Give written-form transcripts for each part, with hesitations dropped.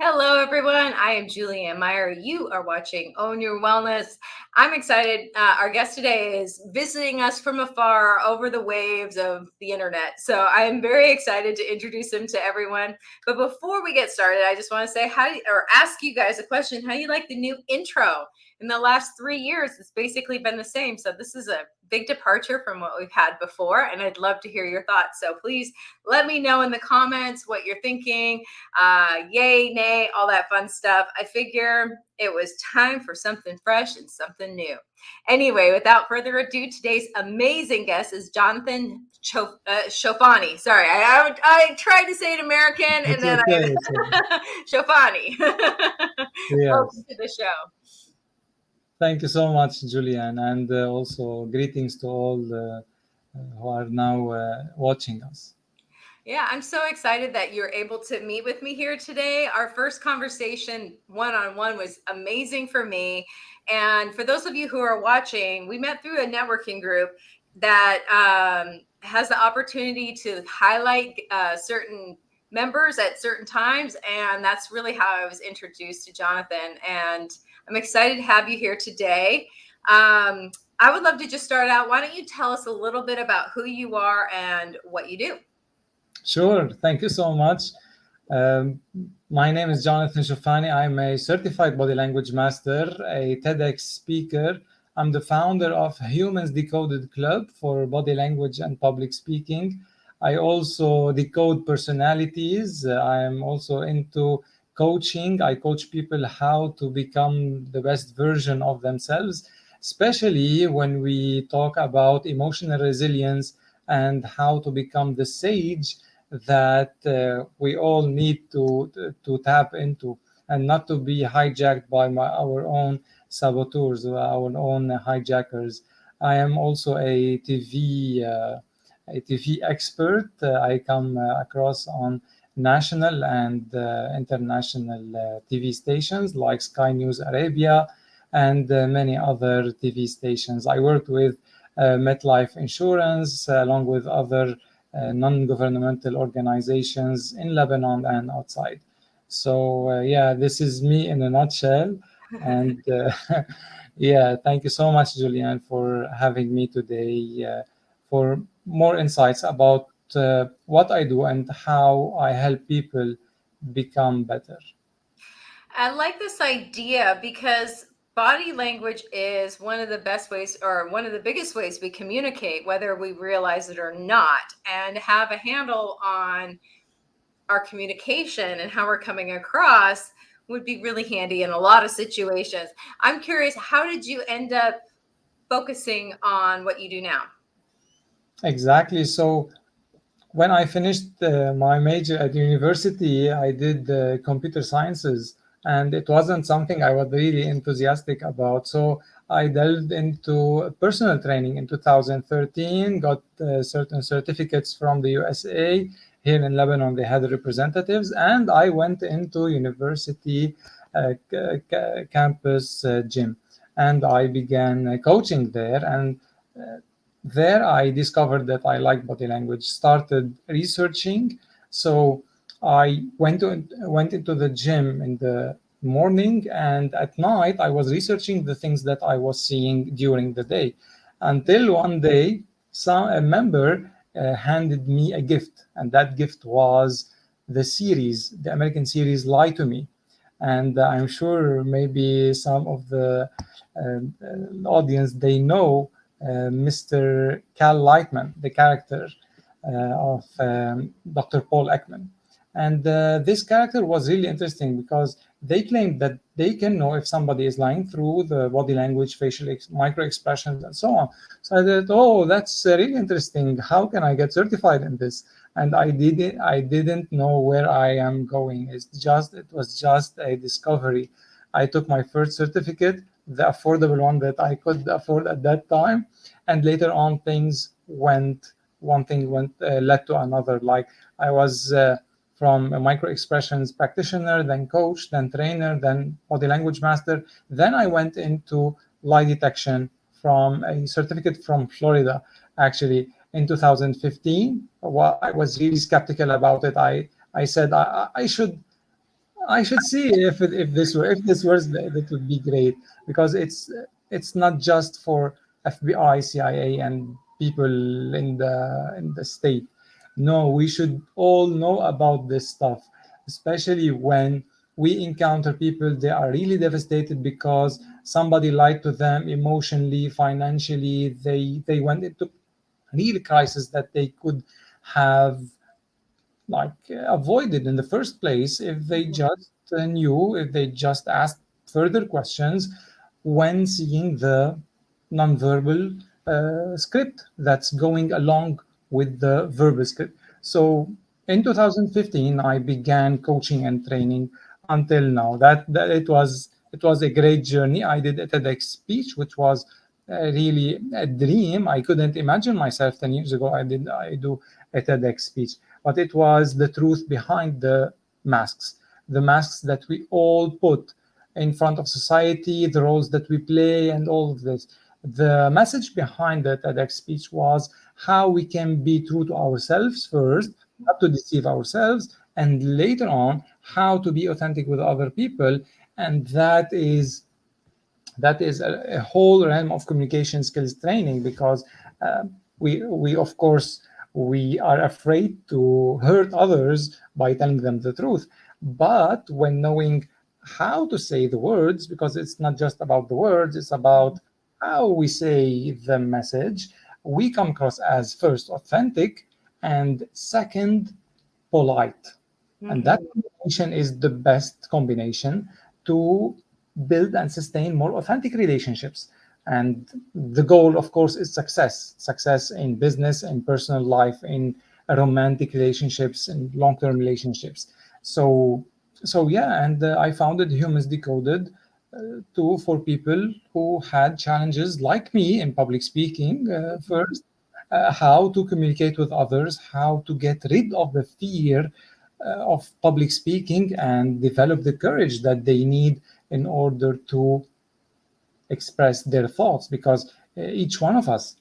Hello, everyone. I am Julianne Meyer. You are watching Own Your Wellness. I'm excited. Our guest today is visiting us from afar over the waves of the internet. So I'm very excited to introduce him to everyone. But before we get started, I just want to say or ask you guys a question. How do you like the new intro? In the last 3 years, it's basically been the same. So this is a big departure from what we've had before, and I'd love to hear your thoughts. So please let me know in the comments what you're thinking. Yay, nay, all that fun stuff. I figure it was time for something fresh and something new. Anyway, without further ado, today's amazing guest is Jonathan Choufany. Sorry, I tried to say it American and It's then okay. It's okay. Choufany. Welcome Yes. to the show. Thank you so much, Julian, and also greetings to all who are now watching us. Yeah, I'm so excited that you're able to meet with me here today. Our first conversation one-on-one was amazing for me. And for those of you who are watching, we met through a networking group that has the opportunity to highlight certain members at certain times. And that's really how I was introduced to Jonathan. And I'm excited to have you here today. I would love to just start out. Why don't you tell us a little bit about who you are and what you do? Sure. Thank you so much. Um, my name is Jonathan Choufany. I'm a certified body language master, a TEDx speaker. I'm the founder of Humans Decoded Club for body language and public speaking. I also decode personalities. I am also into coaching. I coach people how to become the best version of themselves, especially when we talk about emotional resilience and how to become the sage that we all need to tap into, and not to be hijacked by our own saboteurs, our own hijackers. I am also a TV expert. I come across on national and international TV stations like Sky News Arabia and many other TV stations. I worked with MetLife Insurance along with other non-governmental organizations in Lebanon and outside. So yeah, this is me in a nutshell. And yeah, thank you so much, Julian, for having me today for more insights about what I do and how I help people become better. I like this idea because body language is one of the best ways or one of the biggest ways we communicate, whether we realize it or not, and have a handle on our communication and how we're coming across would be really handy in a lot of situations. I'm curious, how did you end up focusing on what you do now? Exactly. So when I finished my major at university, I did computer sciences, and it wasn't something I was really enthusiastic about. So I delved into personal training in 2013, got certain certificates from the USA. Here in Lebanon, they had representatives, and I went into university campus gym, and I began coaching there. And there I discovered that I like body language, started researching. So I went into the gym in the morning, and at night I was researching the things that I was seeing during the day, until one day a member handed me a gift, and that gift was the American series Lie to Me. And I'm sure maybe some of the audience, they know Mr. Cal Lightman, the character of Dr. Paul Ekman. And this character was really interesting because they claimed that they can know if somebody is lying through the body language, facial micro expressions, and so on. So I said, "Oh, that's really interesting. How can I get certified in this?" And I didn't know where I am going. It was just a discovery. I took my first certificate, the affordable one that I could afford at that time, and later on one thing went led to another. Like I was from a micro expressions practitioner, then coach, then trainer, then body language master. Then I went into lie detection from a certificate from Florida, actually in 2015. Well, I was really skeptical about it. I said I should I should see if this works, that would be great, because it's not just for FBI, CIA, and people in the state. No, we should all know about this stuff, especially when we encounter people they are really devastated because somebody lied to them emotionally, financially. They went into real crisis that they could have avoided in the first place if they just knew, if they just asked further questions when seeing the nonverbal script that's going along with the verbal script. So in 2015, I began coaching and training until now. That it was a great journey. I did a TEDx speech, which was really a dream. I couldn't imagine myself 10 years ago. I do a TEDx speech, but it was the truth behind the masks that we all put in front of society, the roles that we play, and all of this. The message behind the TEDx speech was how we can be true to ourselves first, not to deceive ourselves, and later on, how to be authentic with other people. And that is a whole realm of communication skills training, because we of course we are afraid to hurt others by telling them the truth, but when knowing how to say the words, because it's not just about the words, it's about how we say the message, we come across as first authentic and second polite. And that Mhm. combination is the best combination to build and sustain more authentic relationships. And the goal, of course, is success in business, in personal life, in romantic relationships, and long term relationships. So, yeah, and I founded Humans Decoded for people who had challenges like me in public speaking first, how to communicate with others, how to get rid of the fear of public speaking and develop the courage that they need in order to express their thoughts, because each one of us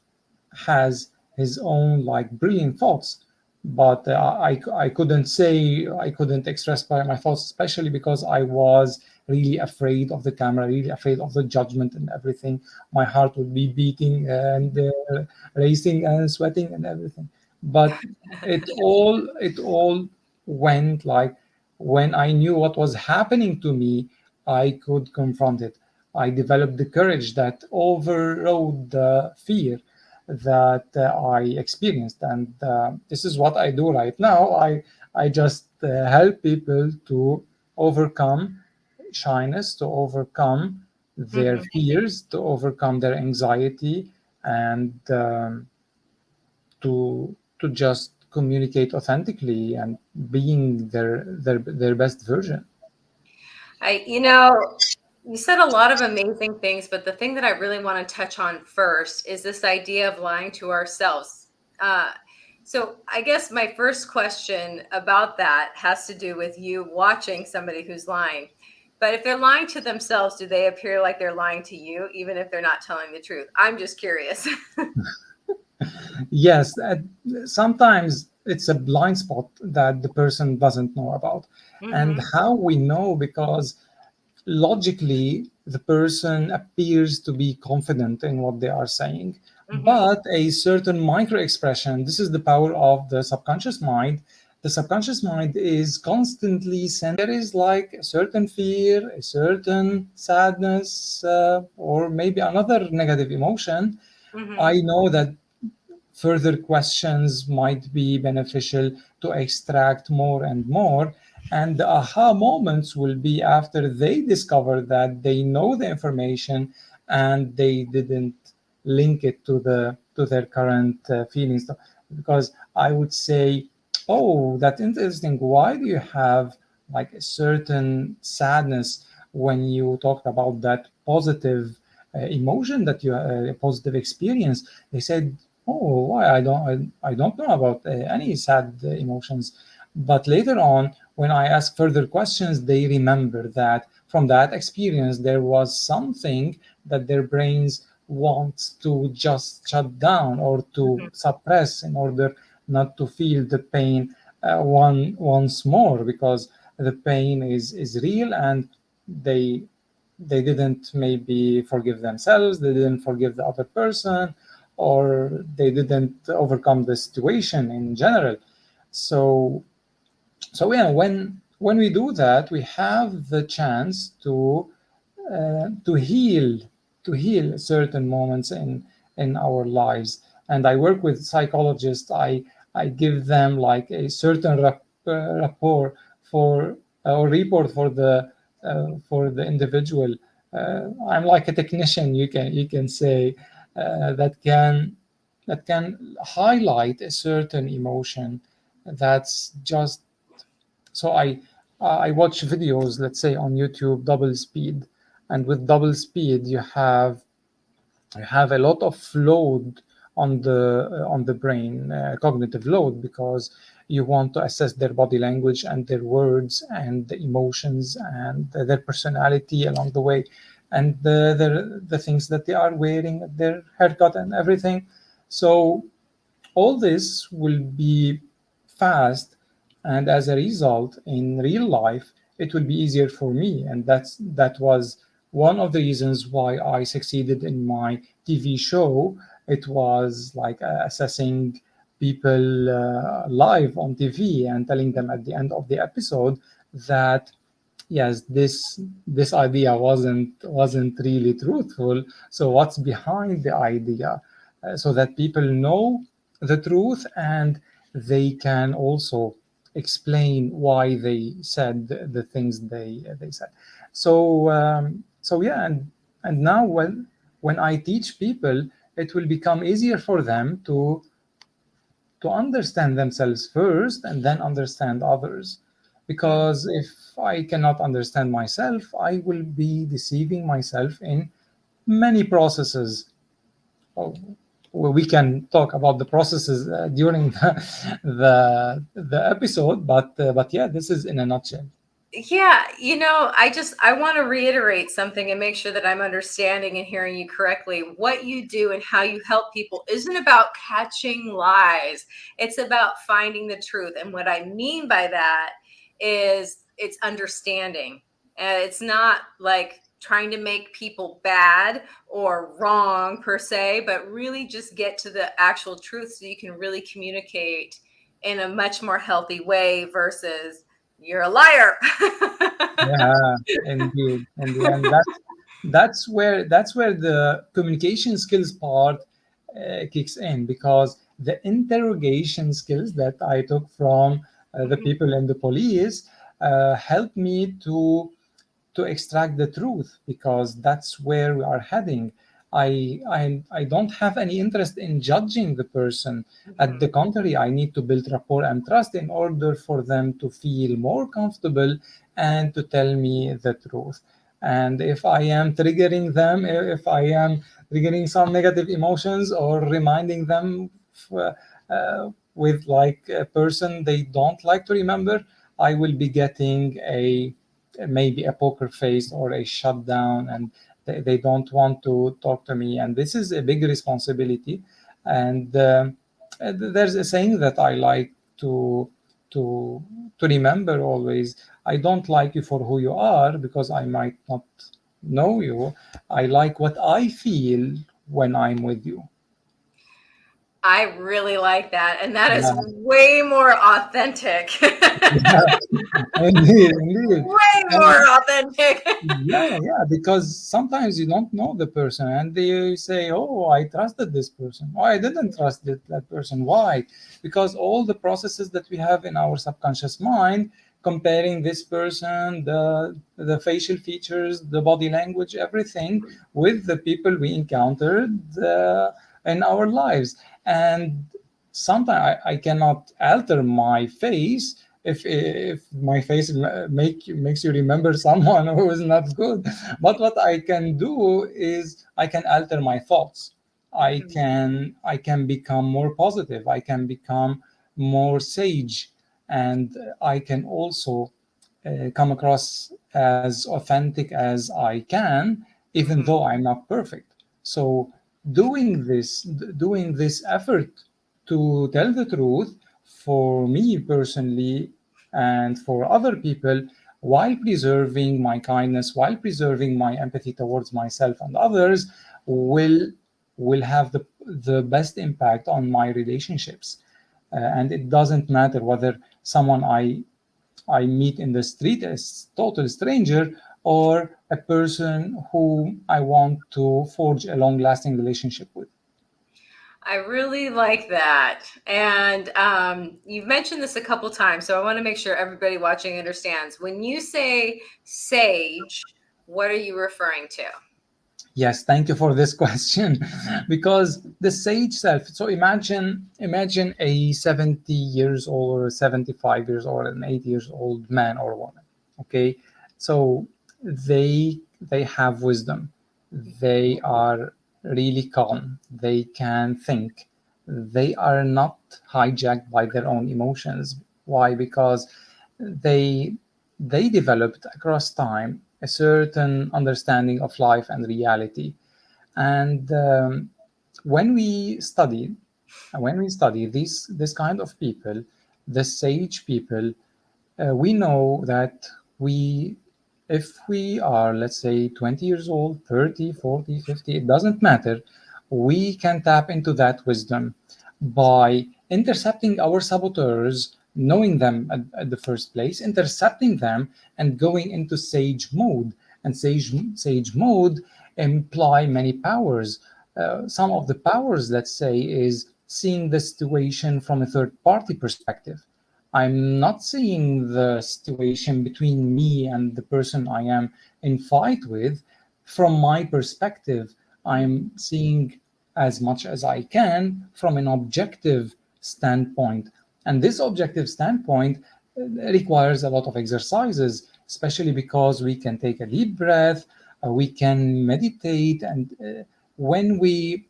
has his own like brilliant thoughts, but I couldn't say, I couldn't express my thoughts, especially because I was really afraid of the camera, really afraid of the judgment and everything. My heart would be beating and racing and sweating and everything. But it all went like, when I knew what was happening to me, I could confront it. I developed the courage that overrode the fear that I experienced, and this is what I do right now. I just help people to overcome shyness, to overcome their Mhm. fears, to overcome their anxiety, and to just communicate authentically and being their best version. You said a lot of amazing things, but the thing that I really want to touch on first is this idea of lying to ourselves. Uh, so I guess my first question about that has to do with you watching somebody who's lying. But if they're lying to themselves, do they appear like they're lying to you, even if they're not telling the truth? I'm just curious. Yes, sometimes it's a blind spot that the person doesn't know about. And Hmm. how we know? Because logically, the person appears to be confident in what they are saying, Hmm. but a certain micro expression, this is the power of the subconscious mind. The subconscious mind is constantly sending, there is like a certain fear, a certain sadness, or maybe another negative emotion. Hmm. I know that further questions might be beneficial to extract more and more. And the aha moments will be after they discover that they know the information and they didn't link it to their current feelings. Because I would say, oh, that's interesting. Why do you have like a certain sadness when you talked about that positive emotion, that you a positive experience? They said, oh, why? I don't know about any sad emotions. But later on, when I ask further questions, they remember that from that experience, there was something that their brains wants to just shut down or to Hmm. suppress in order not to feel the pain once more. Because the pain is real, and they they didn't maybe forgive themselves, they didn't forgive the other person, or they didn't overcome the situation in general. So yeah, when we do that, we have the chance to heal, to heal certain moments in our lives. And I work with psychologists. I give them like a certain rapport for or report for the individual. I'm like a technician, you can say, that can highlight a certain emotion that's just. So I watch videos, let's say on YouTube, double speed, and with double speed you have a lot of load on the brain, cognitive load, because you want to assess their body language and their words and the emotions and their personality along the way, and the things that they are wearing, their haircut and everything. So all this will be fast, and as a result, in real life, it will be easier for me. And that was one of the reasons why I succeeded in my TV show. It was like assessing people live on TV and telling them at the end of the episode that yes, this idea wasn't really truthful. So what's behind the idea, so that people know the truth, and they can also explain why they said the things they said. So yeah, and now when I teach people, it will become easier for them to understand themselves first and then understand others. Because if I cannot understand myself, I will be deceiving myself in many processes. Oh, well, we can talk about the processes during the episode, but yeah, this is in a nutshell. Yeah, I want to reiterate something and make sure that I'm understanding and hearing you correctly. What you do and how you help people isn't about catching lies. It's about finding the truth. And what I mean by that is it's understanding. And it's not like trying to make people bad or wrong per se, but really just get to the actual truth so you can really communicate in a much more healthy way versus you're a liar. Yeah, indeed, indeed, and that's where the communication skills part kicks in, because the interrogation skills that I took from the Mhm, people in the police helped me to extract the truth, because that's where we are heading. I don't have any interest in judging the person. At the mhm, contrary, I need to build rapport and trust in order for them to feel more comfortable and to tell me the truth. And if I am triggering them, if I am triggering some negative emotions or reminding them with like a person they don't like to remember, I will be getting a maybe a poker face or a shutdown, and they don't want to talk to me, and this is a big responsibility. And there's a saying that I like to to remember always: I don't like you for who you are, because I might not know you. I like what I feel when I'm with you. I really like that, and that is Yeah, way more authentic. indeed, indeed. Way more And authentic. yeah, yeah, because sometimes you don't know the person and they say, "Oh, I trusted this person. Oh, I didn't trust that person." Why? Because all the processes that we have in our subconscious mind, comparing this person, the facial features, the body language, everything, with the people we encountered in our lives. And sometimes I cannot alter my face. If my face makes you remember someone who is not good, but what I can do is I can alter my thoughts. I can become more positive, I can become more sage, and I can also come across as authentic as I can, even Mhm. though I'm not perfect. So doing this effort to tell the truth, for me personally, And for other people, while preserving my kindness, while preserving my empathy towards myself and others, will have the best impact on my relationships. And it doesn't matter whether someone I meet in the street as total stranger or a person who I want to forge a long-lasting relationship with. I really like that. And you've mentioned this a couple times, so I want to make sure everybody watching understands. When you say sage, what are you referring to? Yes, thank you for this question. Because the sage self, so imagine a 70 years old or 75 years old, an 80 years old man or woman. Okay, so they have wisdom. They are really calm. They can think. They are not hijacked by their own emotions. Why? Because they they developed across time a certain understanding of life and reality. And when we study this kind of people, the sage people, we know that we if we are, let's say, 20 years old, 30, 40, 50, it doesn't matter, we can tap into that wisdom by intercepting our saboteurs, knowing them at the first place, intercepting them, and going into sage mode. And sage mode imply many powers. Some of the powers, let's say, is seeing the situation from a third party perspective. I'm not seeing the situation between me and the person I am in fight with from my perspective. I'm seeing as much as I can from an objective standpoint. And this objective standpoint requires a lot of exercises, especially because we can take a deep breath, we can meditate, and when we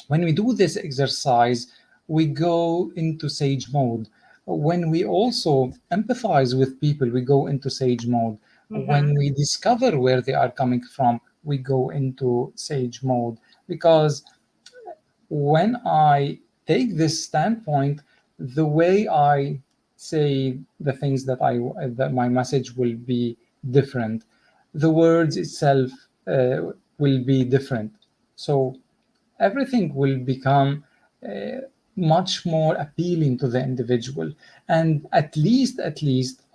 do this exercise, we go into sage mode. When we also empathize with people, we go into sage mode. When we discover where they are coming from, we go into sage mode. Because when I take this standpoint, the way I say the things that my message will be different. The words itself will be different. So everything will become much more appealing to the individual, and at least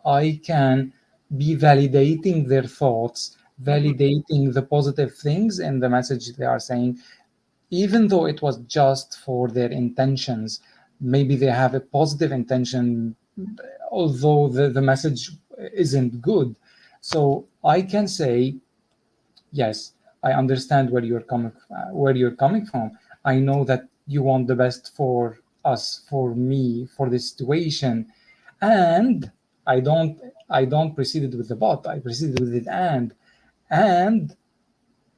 I can be validating their thoughts, validating the positive things in the message they are saying, even though it was just for their intentions. Maybe they have a positive intention, although the message isn't good. So I can say, yes, I understand where you're coming from. I know that you want the best for us, for me, for this situation. And I don't proceed it with the but, I proceeded with it. And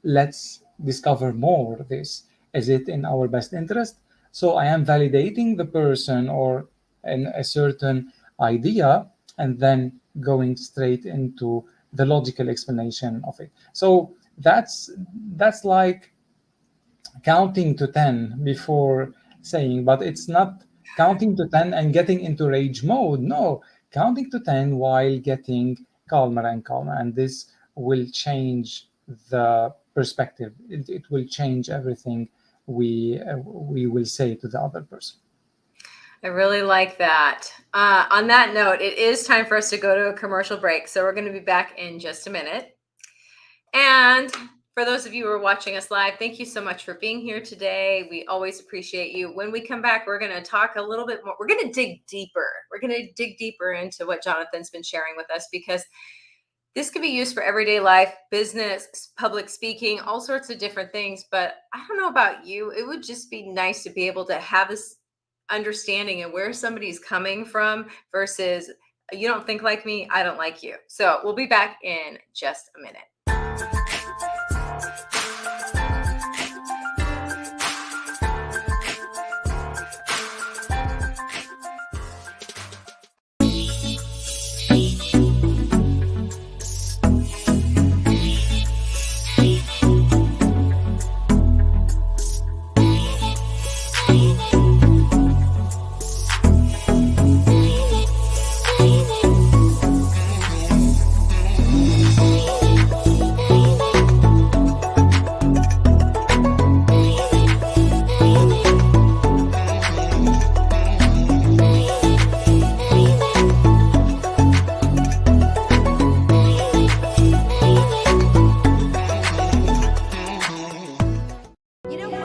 let's discover more of this. Is it in our best interest? So I am validating the person or a certain idea, and then going straight into the logical explanation of it. So that's like counting to 10 before saying, but it's not counting to 10 and getting into rage mode. No, counting to 10 while getting calmer and calmer. And this will change the perspective. It will change everything we will say to the other person. I really like that. On that note, it is time for us to go to a commercial break. So we're going to be back in just a minute. And for those of you who are watching us live, thank you so much for being here today. We always appreciate you. When we come back, we're going to talk a little bit more. We're going to dig deeper. We're going to dig deeper into what Jonathan's been sharing with us, because this can be used for everyday life, business, public speaking, all sorts of different things. But I don't know about you. It would just be nice to be able to have this understanding of where somebody's coming from versus, you don't think like me, I don't like you. So we'll be back in just a minute.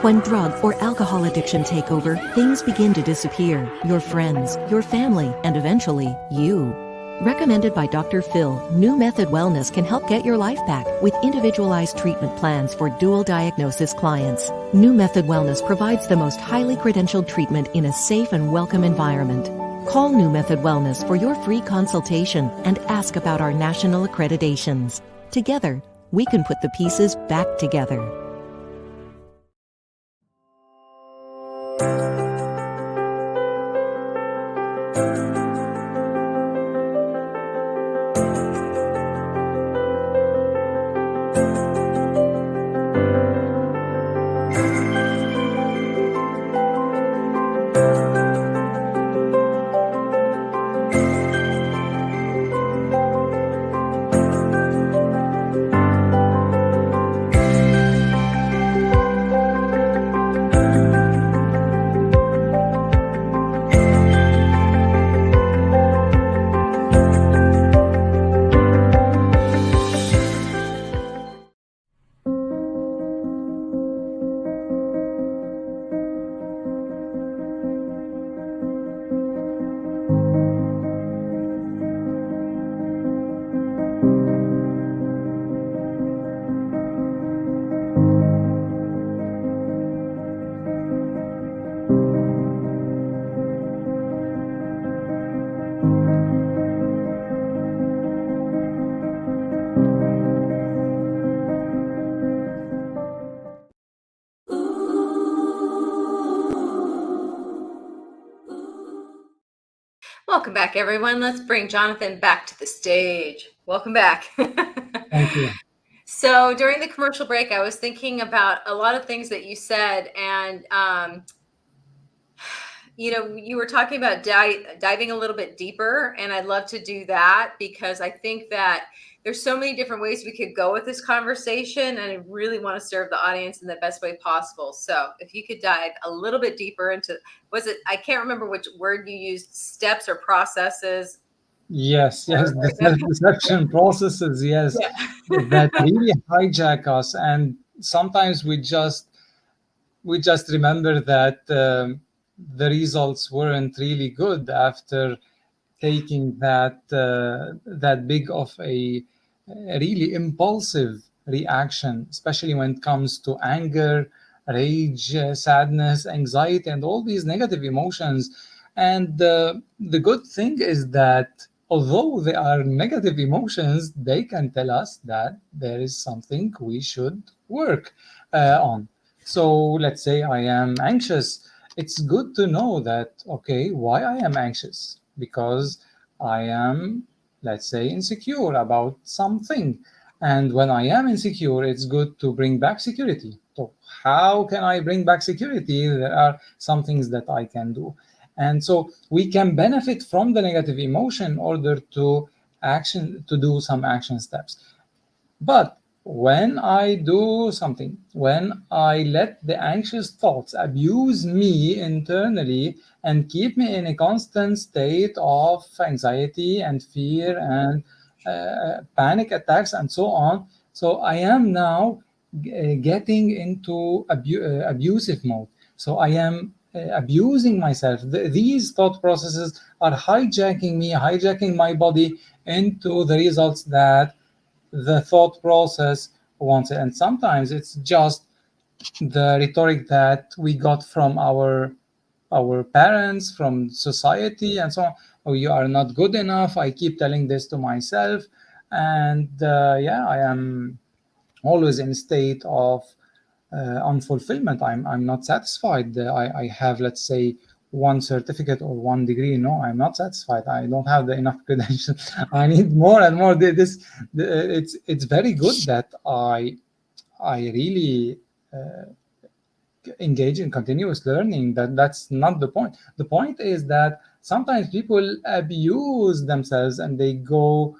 When drug or alcohol addiction take over, things begin to disappear. Your friends, your family, and eventually, you. Recommended by Dr. Phil, New Method Wellness can help get your life back with individualized treatment plans for dual diagnosis clients. New Method Wellness provides the most highly credentialed treatment in a safe and welcome environment. Call New Method Wellness for your free consultation and ask about our national accreditations. Together, we can put the pieces back together. Welcome back, everyone. Let's bring Jonathan back to the stage. Welcome back. Thank you. So during the commercial break, I was thinking about a lot of things that you said, and you were talking about diving a little bit deeper, and I'd love to do that because I think that there's so many different ways we could go with this conversation, and I really want to serve the audience in the best way possible. So if you could dive a little bit deeper into, I can't remember which word you used, steps or processes. Yes, the self-deception processes, yes, Yeah. that really hijack us, and sometimes we just remember that the results weren't really good after taking that big of a really impulsive reaction, especially when it comes to anger, rage, sadness, anxiety, and all these negative emotions. And the good thing is that although they are negative emotions, they can tell us that there is something we should work on. So let's say I am anxious. It's good to know that, okay, why I am anxious? Because I am, let's say, insecure about something. And when I am insecure, it's good to bring back security. So, how can I bring back security? There are some things that I can do. And so we can benefit from the negative emotion in order to do some action steps. But when I do something, when I let the anxious thoughts abuse me internally and keep me in a constant state of anxiety and fear and panic attacks and so on, so I am now getting into abusive mode. So I am abusing myself. These thought processes are hijacking me, hijacking my body into the results that the thought process wants it. And sometimes it's just the rhetoric that we got from our parents, from society, and so on. Oh, you are not good enough. I keep telling this to myself, and I am always in a state of unfulfillment. I'm not satisfied. I have, let's say, one certificate or one degree. No, I'm not satisfied. I don't have the enough credentials. I need more and more. It's very good that I really engage in continuous learning. That's not the point. The point is that sometimes people abuse themselves and they go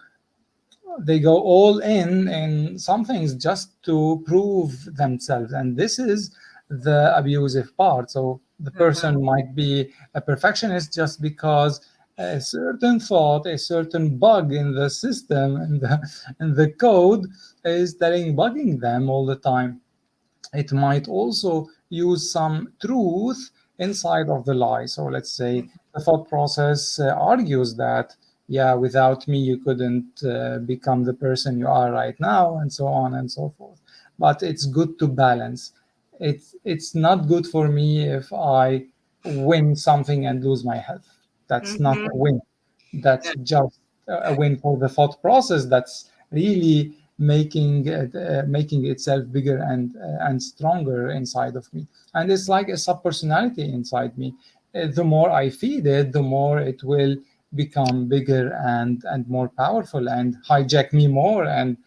all in some things just to prove themselves, and this is the abusive part. So the person might be a perfectionist just because a certain thought, a certain bug in the system and the code is bugging them all the time. It might also use some truth inside of the lie. So let's say the thought process argues that, yeah, without me, you couldn't become the person you are right now, and so on and so forth. But it's good to balance. It's not good for me if I win something and lose my health. That's not a Mm-hmm. win. That's just a win for the thought process. That's really making itself bigger and stronger inside of me. And it's like a sub personality inside me. The more I feed it, the more it will become bigger and more powerful and hijack me more. And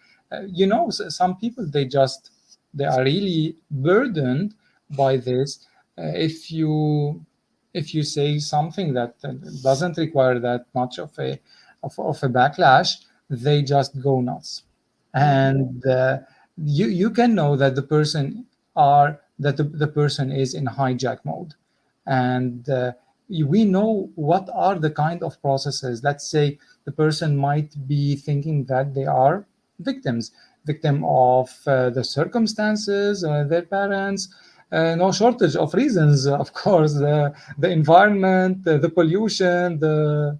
some people, they are really burdened by this. If you say something that doesn't require that much of a backlash, they just go nuts. And you can know that the person is in hijack mode. And we know what are the kind of processes. Let's say the person might be thinking that they are victim of the circumstances, their parents, no shortage of reasons, of course, the environment, the pollution, the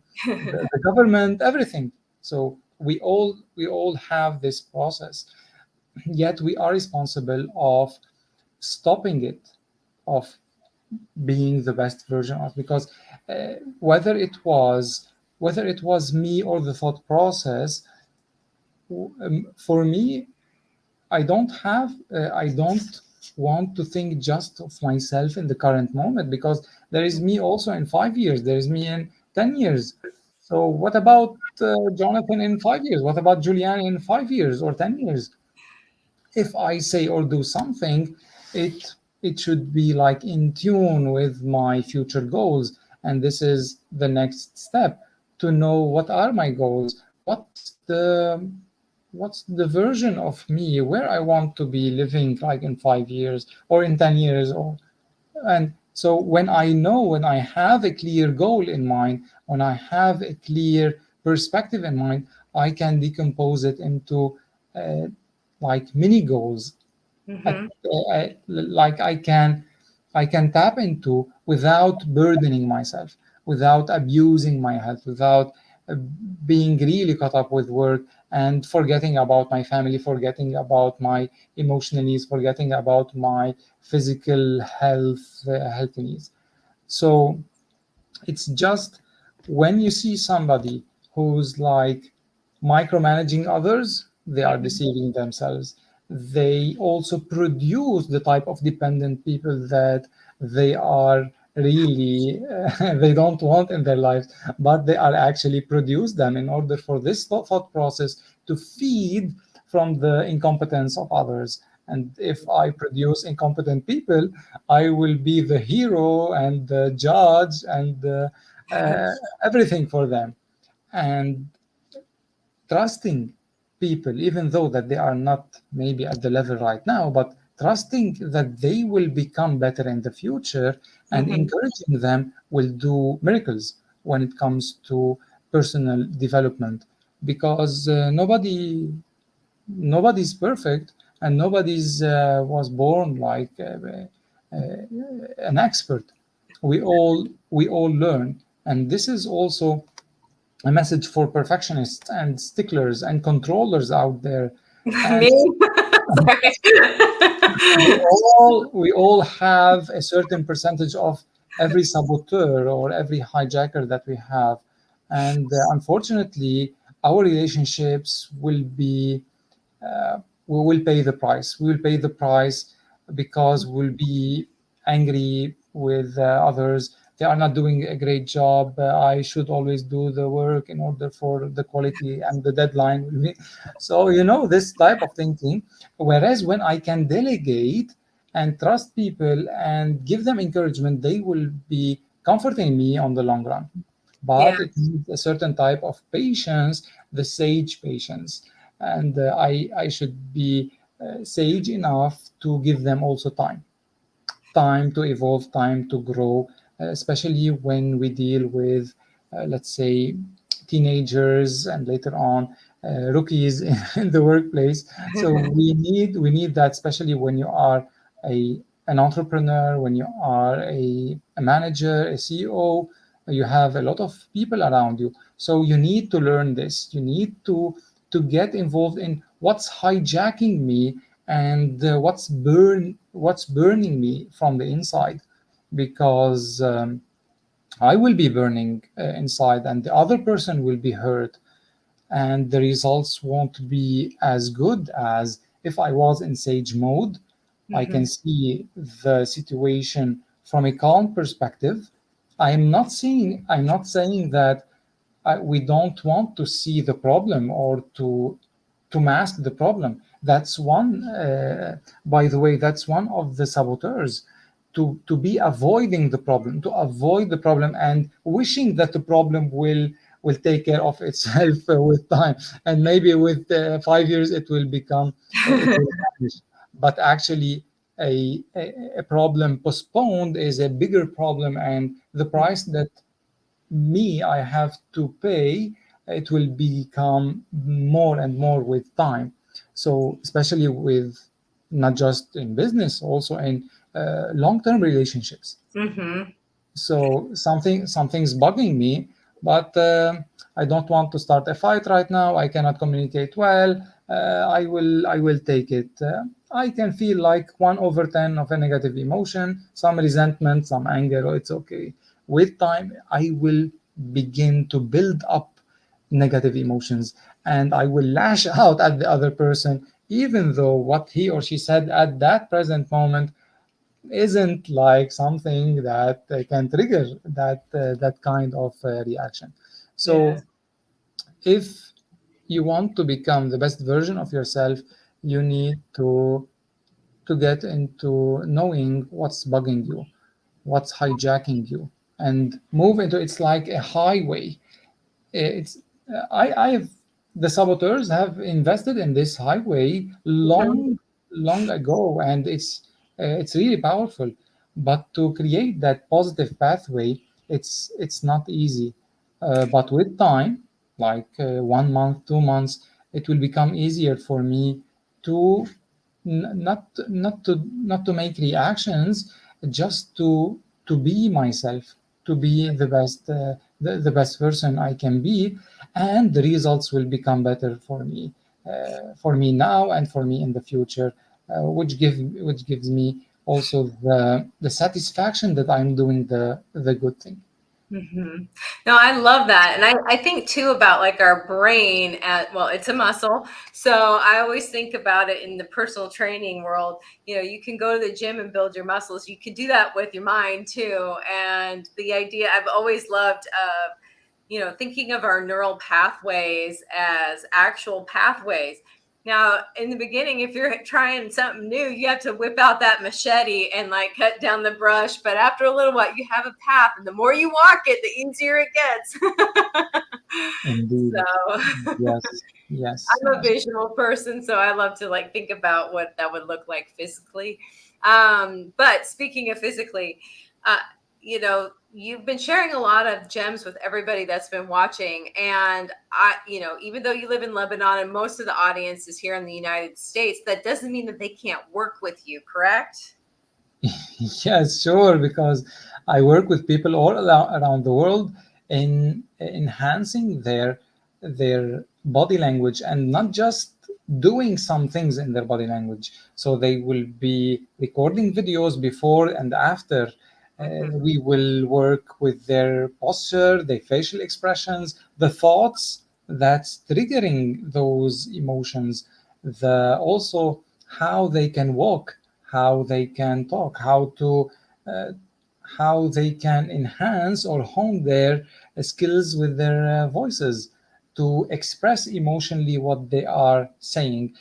government, everything. So we all have this process, yet we are responsible of stopping it, of being the best version of, because uh, whether it was whether it was me or the thought process, for me, I don't want to think just of myself in the current moment, because there is me also in 5 years, there is me in 10 years. So what about Jonathan in 5 years? What about Julian in 5 years or 10 years? If I say or do something, it should be like in tune with my future goals. And this is the next step, to know what are my goals, what's the version of me where I want to be living, like in 5 years or in 10 years. And so when I have a clear goal in mind, when I have a clear perspective in mind, I can decompose it into uh, like mini goals, Mm-hmm. like I can tap into without burdening myself, without abusing my health, without uh, being really caught up with work and forgetting about my family, forgetting about my emotional needs, forgetting about my physical health needs. So it's just, when you see somebody who's like micromanaging others, they are Mm-hmm. deceiving themselves. They also produce the type of dependent people that they are really they don't want in their lives, but they are actually produce them in order for this thought process to feed from the incompetence of others. And if I produce incompetent people, I will be the hero and the judge and uh, everything for them. And trusting people, even though that they are not maybe at the level right now, but trusting that they will become better in the future, and Mm-hmm. encouraging them will do miracles when it comes to personal development. Because nobody's perfect, and nobody's was born like an expert. We all learn. And this is also a message for perfectionists and sticklers and controllers out there. And Me? Sorry. we all have a certain percentage of every saboteur or every hijacker that we have. And unfortunately, our relationships we will pay the price. We will pay the price because we'll be angry with others. They are not doing a great job. I should always do the work in order for the quality and the deadline. So, this type of thinking. Whereas when I can delegate and trust people and give them encouragement, they will be comforting me on the long run. Yeah. But it needs a certain type of patience, the sage patience. And I should be sage enough to give them also time to evolve, time to grow, especially when we deal with, let's say, teenagers and later on rookies in the workplace. So we need that, especially when you are a an entrepreneur, when you are a manager, a CEO, you have a lot of people around you. So you need to learn this. You need to get involved in what's hijacking me and what's burning me from the inside, because I will be burning inside, and the other person will be hurt, and the results won't be as good as if I was in sage mode. I can Hmm. see the situation from a calm perspective. I'm not saying that we don't want to see the problem or to mask the problem. That's one, by the way, that's one of the saboteurs, to be avoiding the problem, to avoid the problem, and wishing that the problem will take care of itself with time, and maybe with 5 years it will become it will vanish. But actually, a problem postponed is a bigger problem, and the price that I have to pay, it will become more and more with time. So, especially with not just in business, also in long-term relationships. Hmm. So something's bugging me, but I don't want to start a fight right now. I cannot communicate well. I will take it. I can feel like 1/10 of a negative emotion, some resentment, some anger. Oh, it's okay. With time, I will begin to build up negative emotions, and I will lash out at the other person, even though what he or she said at that present moment isn't like something that can trigger that kind of reaction. Yeah. So if you want to become the best version of yourself, you need to get into knowing what's bugging you, what's hijacking you, and move into it's like a highway. It's I've the saboteurs have invested in this highway Hmm. long ago, and it's really powerful. But to create that positive pathway, it's not easy. But with time, like 1 month, 2 months, it will become easier for me to not to make reactions, just to be myself, to be the best the best person I can be, and the results will become better for me now and for me in the future, which gives me also the satisfaction that I'm doing the good thing. Hmm. No, I love that. And I think too about like our brain at, well, it's a muscle. So I always think about it in the personal training world. You know, you can go to the gym and build your muscles. You could do that with your mind too. And the idea I've always loved thinking of our neural pathways as actual pathways. Now, in the beginning, if you're trying something new, you have to whip out that machete and like cut down the brush. But after a little while, you have a path, and the more you walk it, the easier it gets. Indeed. So Yes, yes, I'm a yes. visual person, so I love to like think about what that would look like physically. But speaking of physically, uh, you've been sharing a lot of gems with everybody that's been watching. And even though you live in Lebanon and most of the audience is here in the United States, that doesn't mean that they can't work with you, correct? Yes, sure, because I work with people all around the world in enhancing their body language, and not just doing some things in their body language. So they will be recording videos before and after. Hmm. We will work with their posture, their facial expressions, the thoughts that's triggering those emotions, the also how they can walk, how they can talk, uh, how they can enhance or hone their skills with their voices to express emotionally what they are saying.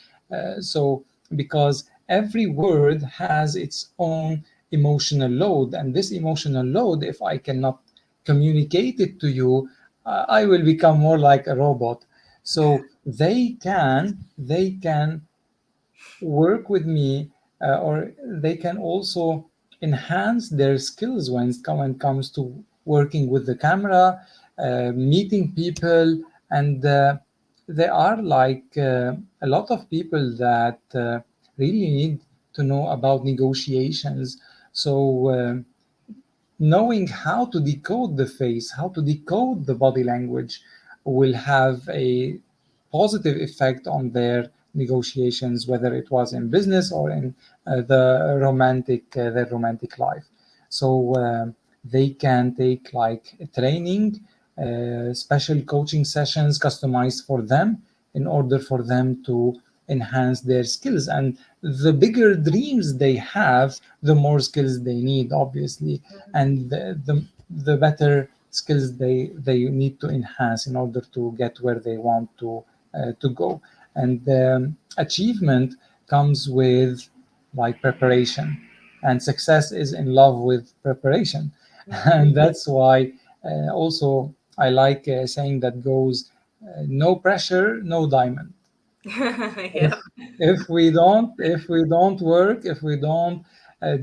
So, because every word has its own emotional load, and this emotional load, if I cannot communicate it to you, I will become more like a robot. So they can work with me, or they can also enhance their skills when it comes to working with the camera, meeting people, and there are like a lot of people that really need to know about negotiations. So knowing how to decode the face, how to decode the body language, will have a positive effect on their negotiations, whether it was in business or in their romantic life. So they can take like a training, special coaching sessions customized for them in order for them to enhance their skills. And the bigger dreams they have, the more skills they need, obviously, and the better skills they need to enhance in order to get where they want to go. And achievement comes with like preparation, and success is in love with preparation. And that's why also I like a saying that goes, no pressure, no diamond. if Yep. if we don't work, if we don't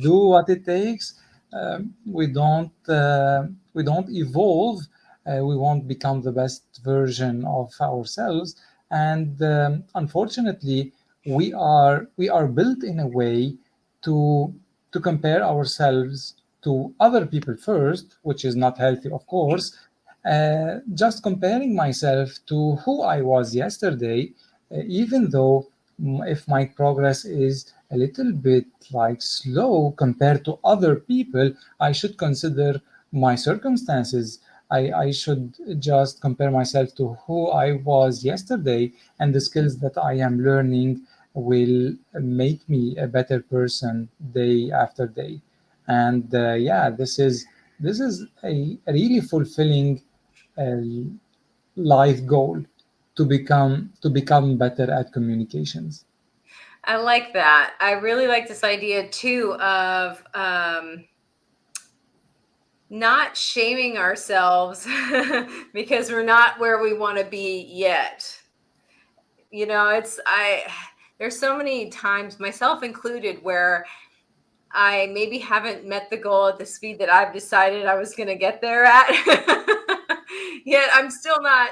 do what it takes, we don't evolve, we won't become the best version of ourselves. And unfortunately, we are built in a way to compare ourselves to other people first, which is not healthy, of course. Just comparing myself to who I was yesterday, even though if my progress is a little bit like slow compared to other people, I should consider my circumstances. I should just compare myself to who I was yesterday, and the skills that I am learning will make me a better person day after day. And yeah, this is a really fulfilling uh, life goal, to become better at communications. I like that. I really like this idea too of not shaming ourselves because we're not where we want to be yet. There's so many times, myself included, where I maybe haven't met the goal at the speed that I've decided I was going to get there at. Yet I'm still not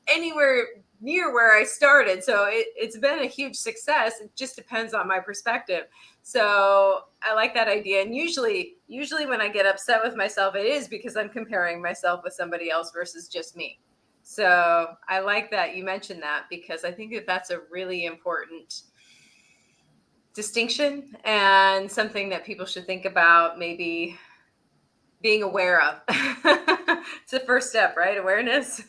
anywhere near where I started. So it's been a huge success. It just depends on my perspective. So I like that idea. And usually when I get upset with myself, it is because I'm comparing myself with somebody else versus just me. So I like that you mentioned that, because I think that that's a really important distinction and something that people should think about maybe being aware of. It's the first step, right? Awareness.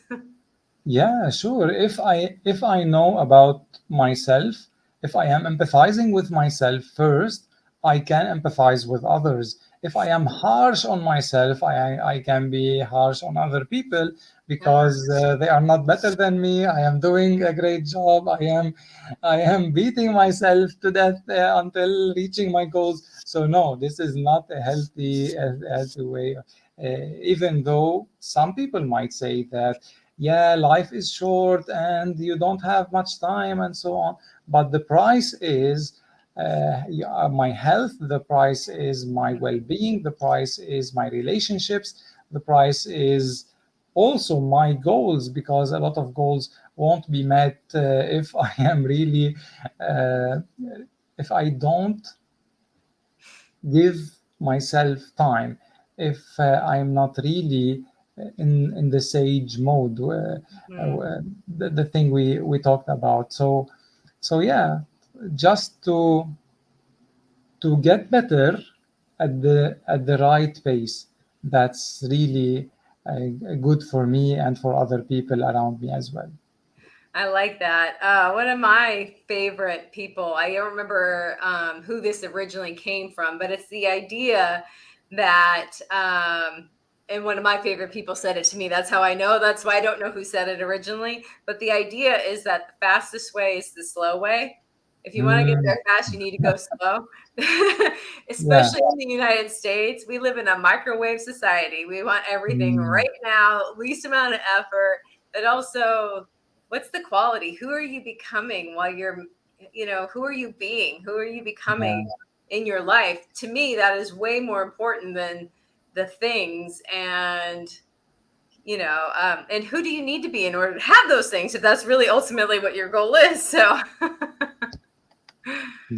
Yeah, sure. If I know about myself, if I am empathizing with myself first, I can empathize with others. If I am harsh on myself, I can be harsh on other people, because they are not better than me. I am doing a great job. I am beating myself to death until reaching my goals. So no, this is not a healthy way. Even though some people might say that, yeah, life is short and you don't have much time and so on, but the price is yeah, my health, the price is my well-being, the price is my relationships, the price is also my goals, because a lot of goals won't be met if I am really uh, if I don't give myself time, if I'm not really in the sage mode, the thing we talked about. So yeah, just to get better at the right pace, that's really good for me and for other people around me as well. I like that. One of my favorite people, I don't remember who this originally came from, but it's the idea that, and one of my favorite people said it to me. That's how I know. That's why I don't know who said it originally. But the idea is that the fastest way is the slow way. If you want to get Mm, there fast, you need to go slow. yeah. Especially in the United States, we live in a microwave society. We want everything Mm, right now, least amount of effort, but also what's the quality? Who are you becoming while who are you being? Who are you becoming yeah. in your life? To me, that is way more important than the things. And who do you need to be in order to have those things, if that's really ultimately what your goal is? So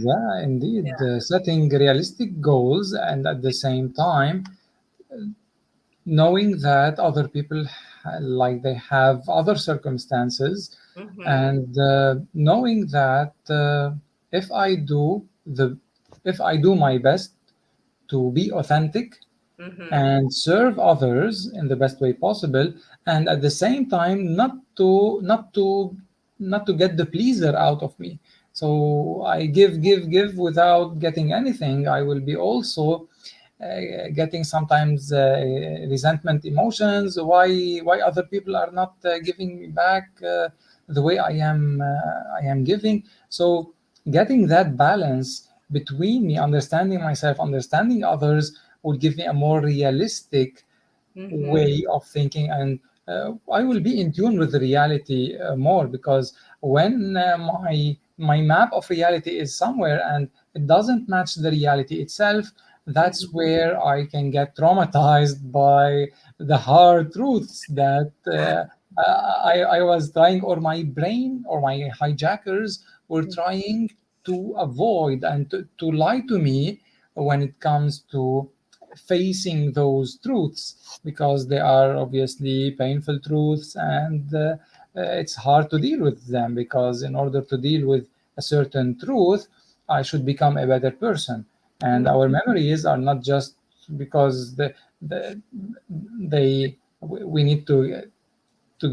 Yeah, indeed. Yeah. Setting realistic goals and at the same time knowing that other people like they have other circumstances, Mm-hmm. and knowing that if I do the if I do my best to be authentic Mm-hmm. and serve others in the best way possible, and at the same time not to get the pleaser out of me. So I give without getting anything. I will be also getting sometimes resentment emotions. Why other people are not giving me back the way I am giving. So getting that balance between me understanding myself, understanding others, would give me a more realistic Mm-hmm. way of thinking, and I will be in tune with the reality more, because when my map of reality is somewhere and it doesn't match the reality itself, that's Mm-hmm. where I can get traumatized by the hard truths that I was trying, or my brain or my hijackers were trying to avoid and to lie to me when it comes to facing those truths, because they are obviously painful truths, and it's hard to deal with them, because in order to deal with a certain truth I should become a better person. And our memories are not just because we need to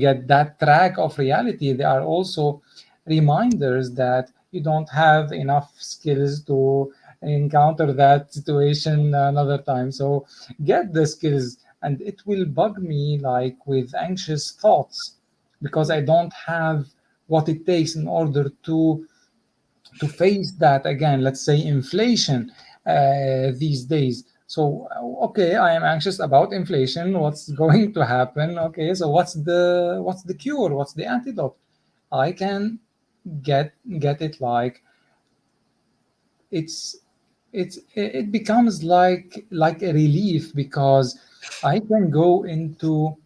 get that track of reality. They are also reminders that you don't have enough skills to encounter that situation another time. So get the skills, and it will bug me like with anxious thoughts, because I don't have what it takes in order to face that again. Let's say inflation these days. So okay, I am anxious about inflation. What's going to happen? Okay, so what's the cure? What's the antidote? I can get it like it's it becomes like a relief, because I can go into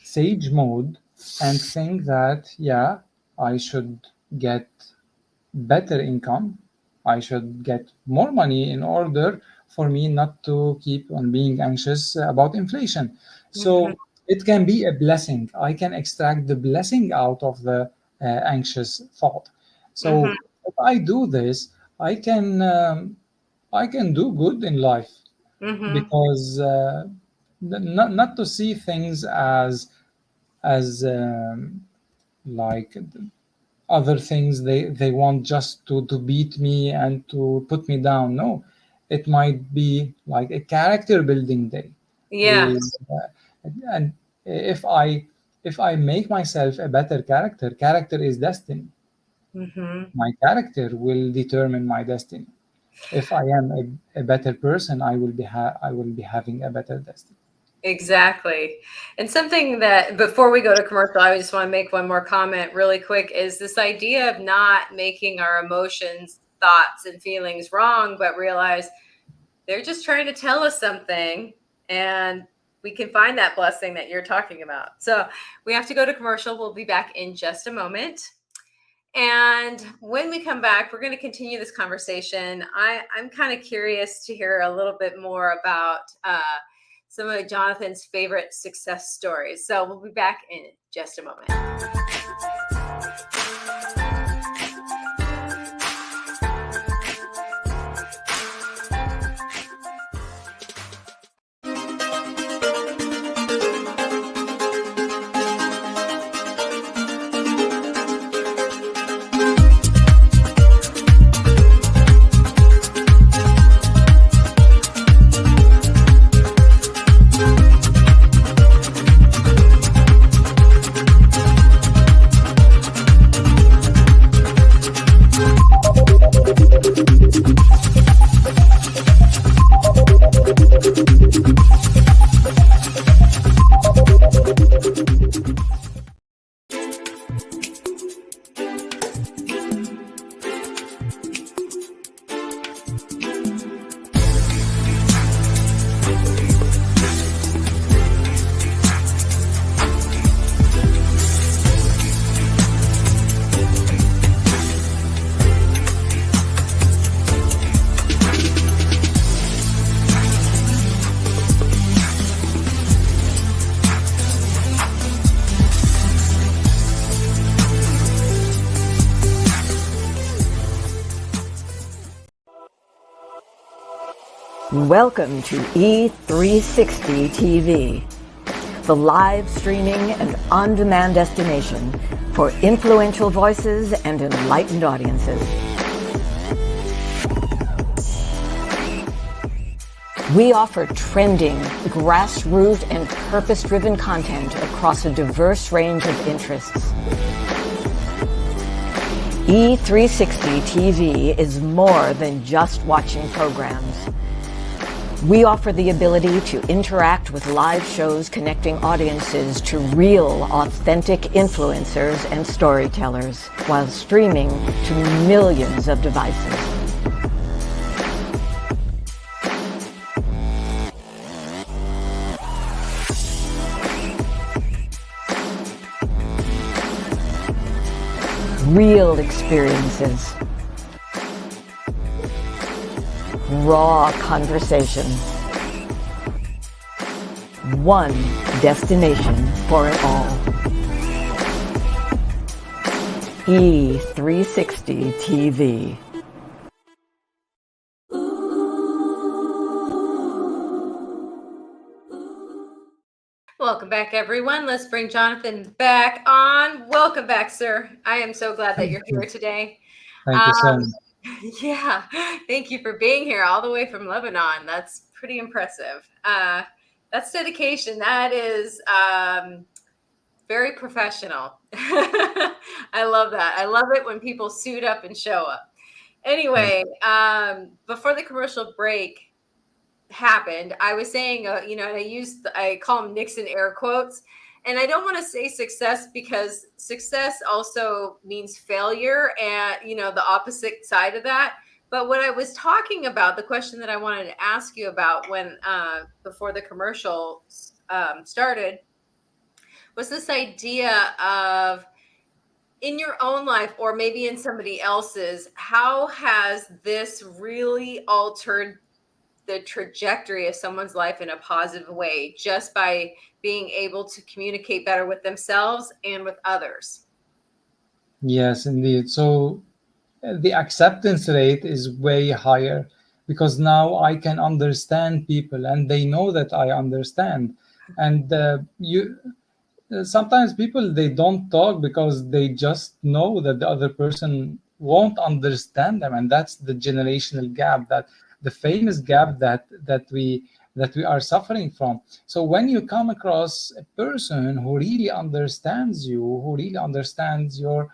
sage mode and think that, yeah, I should get better income. I should get more money in order for me not to keep on being anxious about inflation. Mm-hmm. So it can be a blessing. I can extract the blessing out of the anxious thought. Mm-hmm. So if I do this, I can I can do good in life, Mm-hmm. because not to see things as like other things they want just to beat me and to put me down. No, it might be like a character building day Yeah. with and if I make myself a better character, character is destiny. Mm-hmm. My character will determine my destiny. If I am a better person, I will be having a better destiny. Exactly. And something that before we go to commercial, I just want to make one more comment really quick is this idea of not making our emotions, thoughts, and feelings wrong, but realize they're just trying to tell us something, and we can find that blessing that you're talking about. So we have to go to commercial. We'll be back in just a moment. And when we come back, we're going to continue this conversation. I'm kind of curious to hear a little bit more about some of Jonathan's favorite success stories. So we'll be back in just a moment. Welcome to E360 TV, the live streaming and on-demand destination for influential voices and enlightened audiences. We offer trending, grassroots, and purpose-driven content across a diverse range of interests. E360 TV is more than just watching programs. We offer the ability to interact with live shows connecting audiences to real, authentic influencers and storytellers while streaming to millions of devices. Real experiences. Raw conversation. One destination for it all. E360 TV. Welcome back, everyone. Let's bring Jonathan back on. Welcome back, sir. I am so glad that you're here today. Thank you so much. Yeah, thank you for being here all the way from Lebanon. That's pretty impressive. That's dedication. That is very professional. I love that. I love it when people suit up and show up. Anyway, before the commercial break happened, I was saying, and I call them Nixon air quotes. And I don't want to say success because success also means failure and, the opposite side of that. But what I was talking about, the question that I wanted to ask you about when before the commercial started, was this idea of in your own life or maybe in somebody else's, how has this really altered the trajectory of someone's life in a positive way just by being able to communicate better with themselves and with others? Yes, indeed. So the acceptance rate is way higher because now I can understand people and they know that I understand. And sometimes people, they don't talk because they just know that the other person won't understand them, and that's the generational gap, that the famous gap that we are suffering from. So when you come across a person who really understands you, who really understands your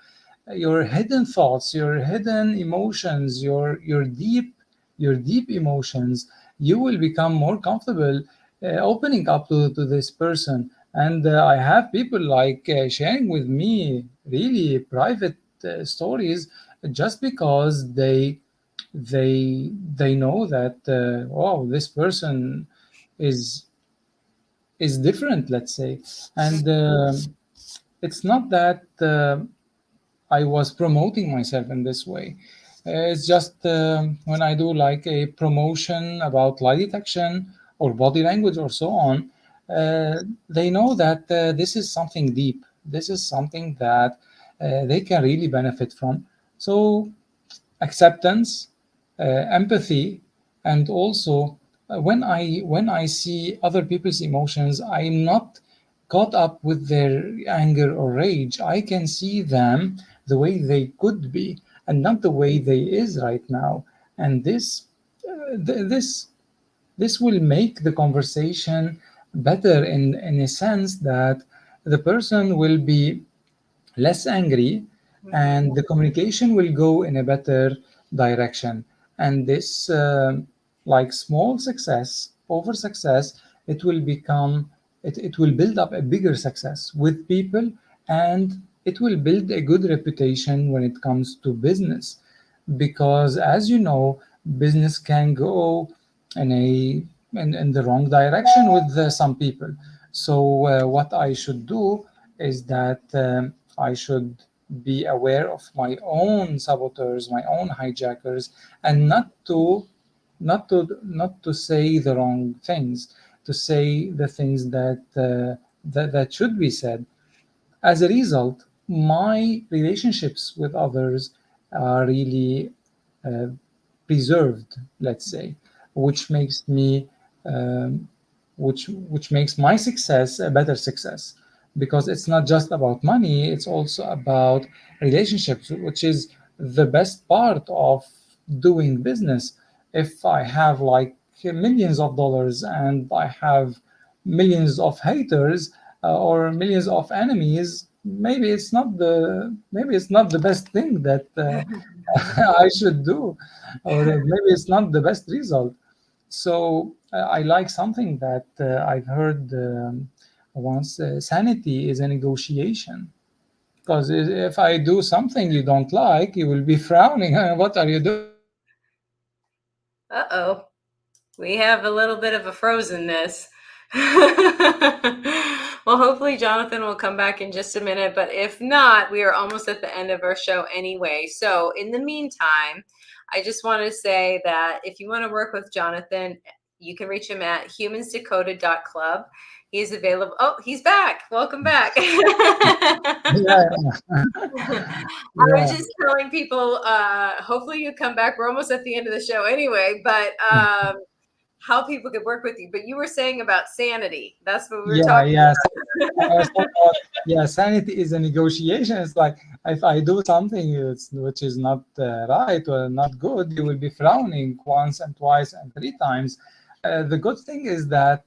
hidden thoughts, your hidden emotions, your deep emotions, you will become more comfortable opening up to this person. And I have people like sharing with me really private stories just because they know that wow, this person is different, let's say. And it's not that I was promoting myself in this way. It's just when I do like a promotion about lie detection or body language or so on, they know that this is something deep. This is something that they can really benefit from. So acceptance, empathy, and also when I see other people's emotions, I'm not caught up with their anger or rage. I can see them the way they could be and not the way they is right now. And this will make the conversation better in a sense that the person will be less angry and the communication will go in a better direction. And this like small success over success, it will become it will build up a bigger success with people, and it will build a good reputation when it comes to business, because as you know, business can go in the wrong direction with some people. So what I should do is that I should be aware of my own saboteurs, my own hijackers, and not to say the wrong things, to say the things that should be said. As a result, my relationships with others are really uh, preserved, let's say. which makes me which makes my success a better success, because it's not just about money, it's also about relationships, which is the best part of doing business. If I have like millions of dollars and I have millions of haters, or millions of enemies, maybe it's not the best thing that I should do, or maybe it's not the best result. So I like something that I've heard once: sanity is a negotiation. Because if I do something you don't like, you will be frowning. What are you doing? Uh-oh. We have a little bit of a frozenness. Well, hopefully Jonathan will come back in just a minute, but if not, we are almost at the end of our show anyway. So in the meantime, I just want to say that if you want to work with Jonathan, you can reach him at humansdecoded.club. He's available. Oh, he's back. Welcome back. Yeah, I was yeah. just telling people, hopefully you come back. We're almost at the end of the show anyway, but how people could work with you. But you were saying about sanity. That's what we were Yeah, talking yeah. I was about. talking about, yeah, sanity is a negotiation. It's like if I do something which is not right or not good, you will be frowning once and twice and three times. The good thing is that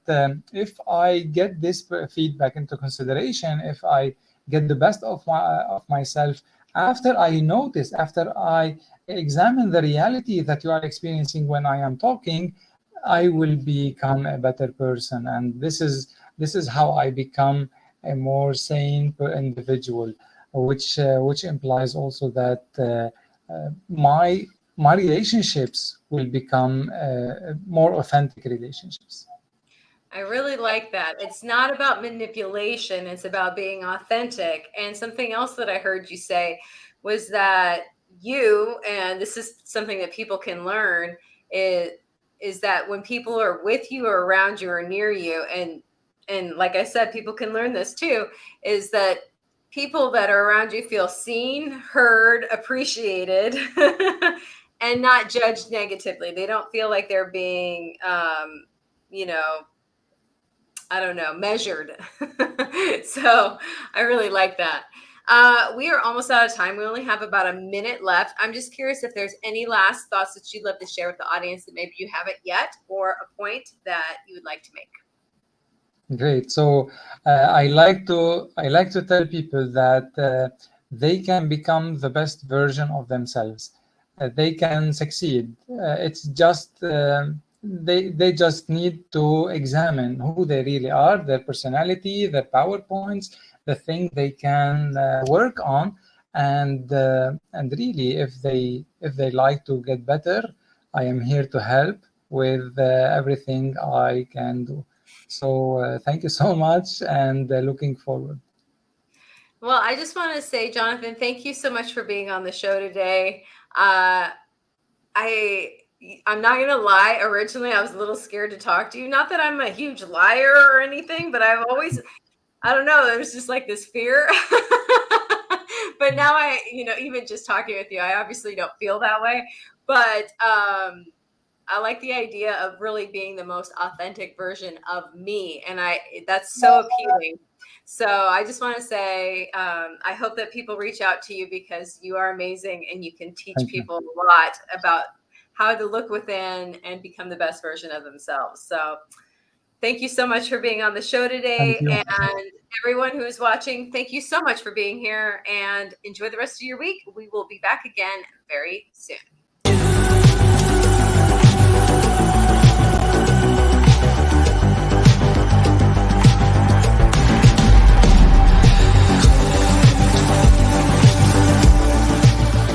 if I get this feedback into consideration, if I get the best of myself, after I notice, after I examine the reality that you are experiencing when I am talking, I will become a better person, and this is how I become a more sane individual, which implies also that my relationships will become more authentic relationships. I really like that. It's not about manipulation, it's about being authentic. And something else that I heard you say was that you, and this is something that people can learn, is is that when people are with you or around you or near you, and like I said, people can learn this too, is that people that are around you feel seen, heard, appreciated, and not judged negatively. They don't feel like they're being you know, I don't know, measured. So I really like that. We are almost out of time. We only have about a minute left. I'm just curious if there's any last thoughts that you'd love to share with the audience that maybe you haven't yet, or a point that you would like to make. Great. So I like to tell people that they can become the best version of themselves. They can succeed. It's just they just need to examine who they really are, their personality, their PowerPoints, the thing they can work on, and really, if they like to get better, I am here to help with everything I can do. So thank you so much, and looking forward. Well, I just want to say, Jonathan, thank you so much for being on the show today. Uh, I I'm not gonna lie. Originally, I was a little scared to talk to you. Not that I'm a huge liar or anything, but I've always, I don't know, there was just like this fear. But now even just talking with you, I obviously don't feel that way. But I like the idea of really being the most authentic version of me, and that's so appealing. So I just want to say, I hope that people reach out to you because you are amazing and you can teach Thank you. people a lot about how to look within and become the best version of themselves. So thank you so much for being on the show Thank today. you. And everyone who is watching, thank you so much for being here and enjoy the rest of your week. We will be back again very soon.